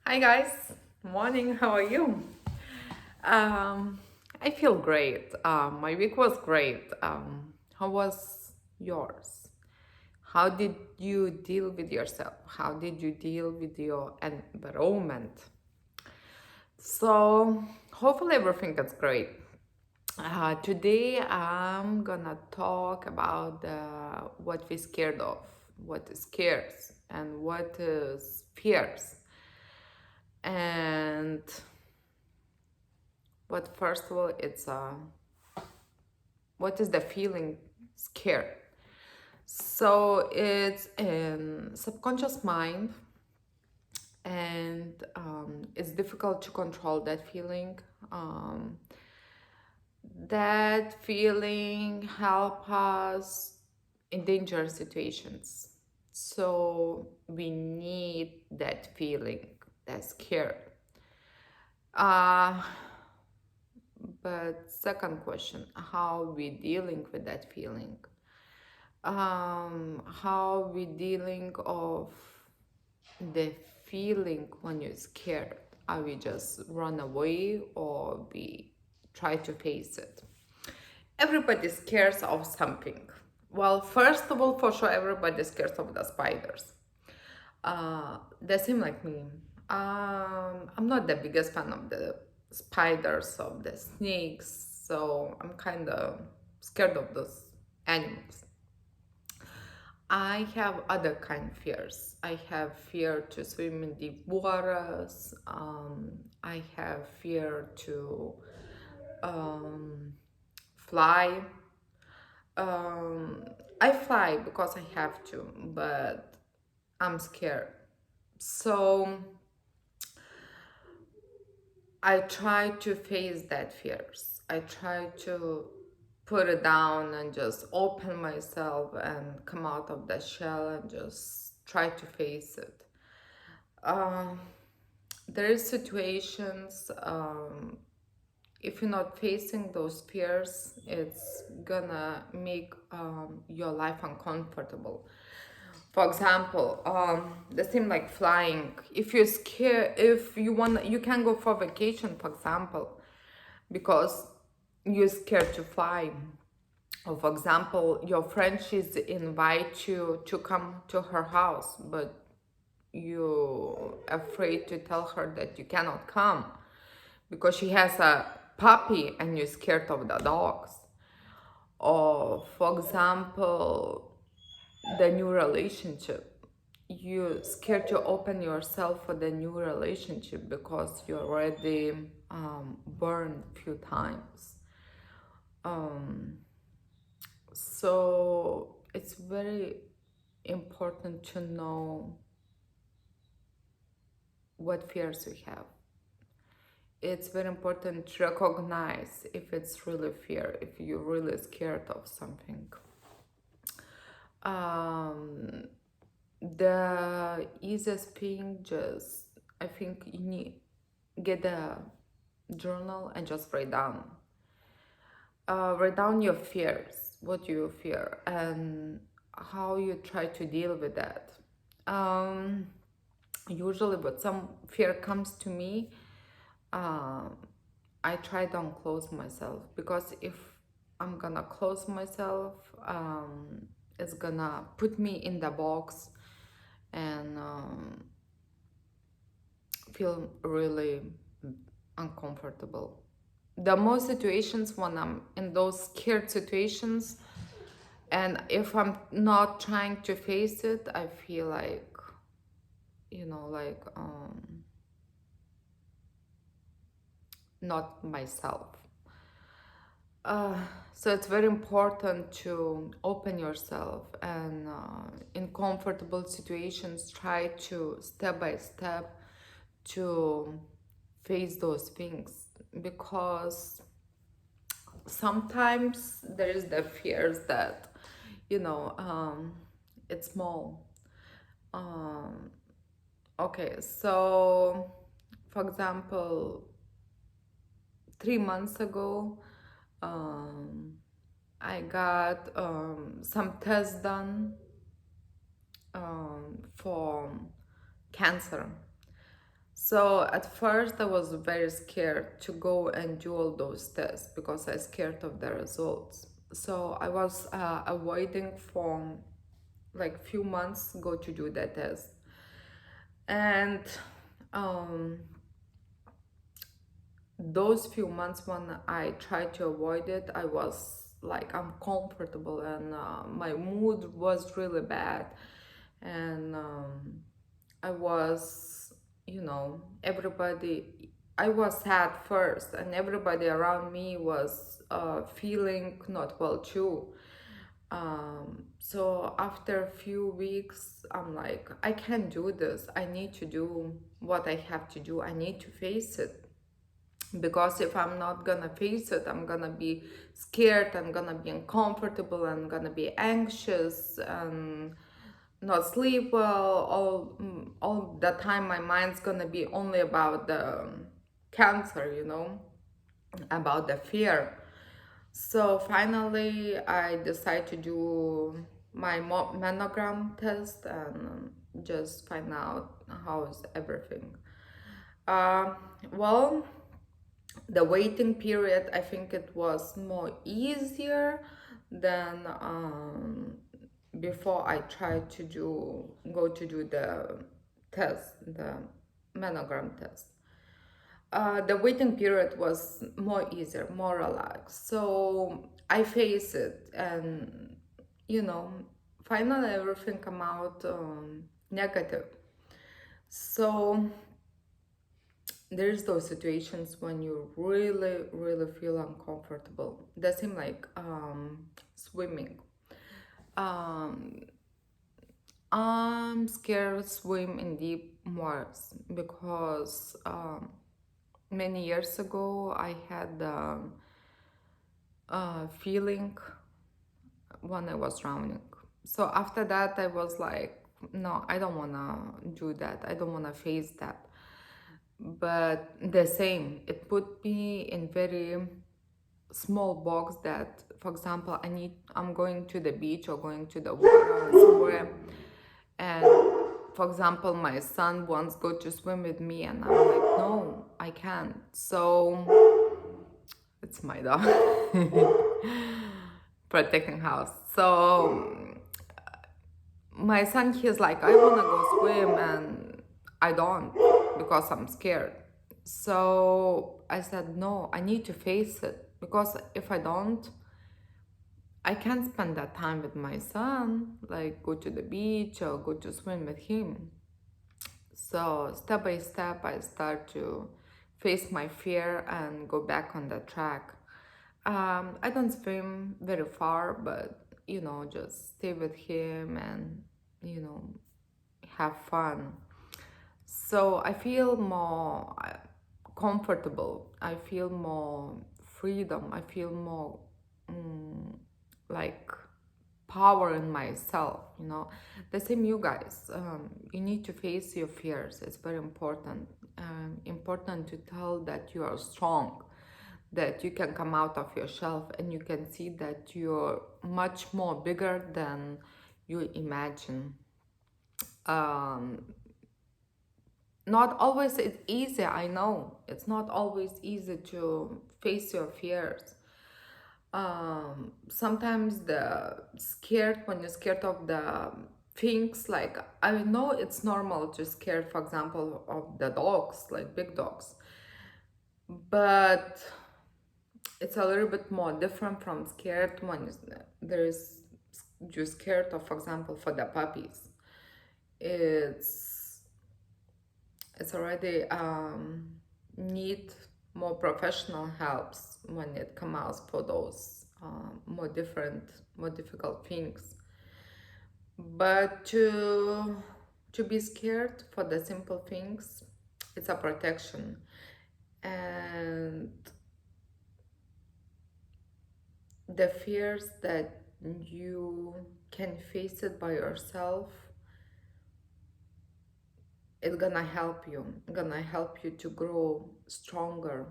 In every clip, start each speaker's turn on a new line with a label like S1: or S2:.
S1: Hi guys, morning. How are you? Um, I feel great. My week was great. How was yours? How did you deal with yourself? How did you deal with your environment? So hopefully everything is great. Today I'm gonna talk about what we're scared of, what scares, and what is fears. And But first of all, it's what is the feeling scared? So it's in subconscious mind, and it's difficult to control that feeling. Um, that feeling help us in dangerous situations. So we need that feeling, that scared. Uh, but second question, how we dealing with that feeling? How we dealing of the feeling when you're scared? Are we just run away or we try to face it? Everybody scares of something. Well, first of all, for sure, everybody scares of the spiders. They seem like me. I'm not the biggest fan of the spiders, of the snakes, so I'm kind of scared of those animals. I have other kind of fears. I have fear to swim in deep waters. I have fear to fly. Um, I fly because I have to, but I'm scared. So I try to face that fears. I try to put it down and just open myself and come out of that shell and just try to face it. Um, there is situations, if you're not facing those fears, it's gonna make your life uncomfortable. For example, the same like flying. If you're scared, if you want, you can go for vacation, for example, because you're scared to fly. Or for example, your friend she's invite you to come to her house, but you're afraid to tell her that you cannot come because she has a puppy and you're scared of the dogs. Or for example, the new relationship. You're scared to open yourself for the new relationship because you already burned a few times. Um, so it's very important to know what fears we have. It's very important to recognize if it's really fear, if you're really scared of something. Um, the easiest thing, just I think you need get a journal and just write down your fears, what you fear, and how you try to deal with that. Um, Usually, when some fear comes to me, uh, I try don't close myself because if I'm gonna close myself, it's gonna put me in the box and feel really uncomfortable. The most situations when I'm in those scared situations, and if I'm not trying to face it, I feel like, like not myself. Uh, so it's very important to open yourself and in comfortable situations try to step by step to face those things because sometimes there is the fears that you know it's small. um, okay, so for example, 3 months ago, um, I got some tests done for cancer. So at first I was very scared to go and do all those tests because I scared of the results. So I was avoiding for like few months go to do that test. And um, those few months when I tried to avoid it, I was like uncomfortable, and my mood was really bad. And I was, everybody, I was sad first, and everybody around me was feeling not well too. So after a few weeks, I'm like, I can't do this. I need to do what I have to do. I need to face it, because if I'm not gonna face it, I'm gonna be scared, I'm gonna be uncomfortable, I'm gonna be anxious and not sleep well. All the time my mind's gonna be only about the cancer, about the fear. So finally I decided to do my mammogram test and just find out how's everything. uh, well, the waiting period, I think it was more easier than before I tried to go to do the test, the mammogram test. The waiting period was more easier, more relaxed. So I face it, and you know, finally everything come out negative. So there's those situations when you really, really feel uncomfortable. That seem like swimming. Um, I'm scared to swim in deep waters because many years ago I had feeling when I was drowning. So after that, I was like, no, I don't wanna do that. I don't wanna face that. But the same, it put me in very small box that, for example, I'm going to the beach or going to the water somewhere, and for example, my son wants go to swim with me, and I'm like, no, I can't. So it's my dog protecting house. So my son, he's like, I wanna go swim, and I don't because I'm scared. So I said, no, I need to face it, because if I don't, I can't spend that time with my son, like go to the beach or go to swim with him. So step by step, I start to face my fear and go back on the track. I don't swim very far, but just stay with him and you know have fun. So I feel more comfortable. I feel more freedom. I feel more like power in myself. The same, you guys. You need to face your fears. It's very important. Important to tell that you are strong, that you can come out of your shelf, and you can see that you're much more bigger than you imagine. Um, Not always it's easy, I know. It's not always easy to face your fears. Sometimes when you're scared of the things, like I know it's normal to scare, for example, of the dogs, like big dogs, but it's a little bit more different from scared when there's you're scared of, for example, for the puppies. It's it's already need more professional helps when it comes out for those more difficult things. But to be scared for the simple things, it's a protection. And the fears that you can face it by yourself, it's gonna help you to grow stronger,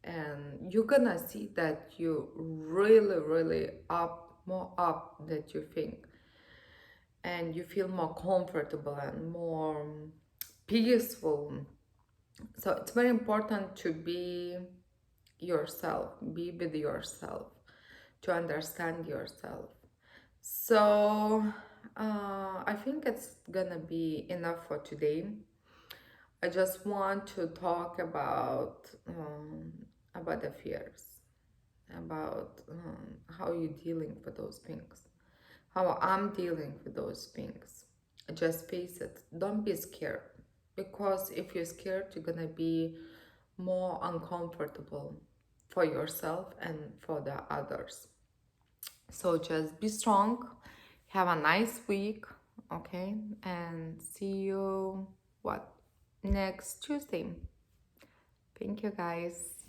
S1: and you're gonna see that you really, really more up that you think, and you feel more comfortable and more peaceful. So it's very important to be yourself, be with yourself, to understand yourself. So I think it's gonna be enough for today. I just want to talk about the fears, about how you're dealing with those things, how I'm dealing with those things. Just face it. Don't be scared, because if you're scared, you're gonna be more uncomfortable for yourself and for the others. So just be strong. Have a nice week, okay? And see you what next Tuesday. Thank you guys.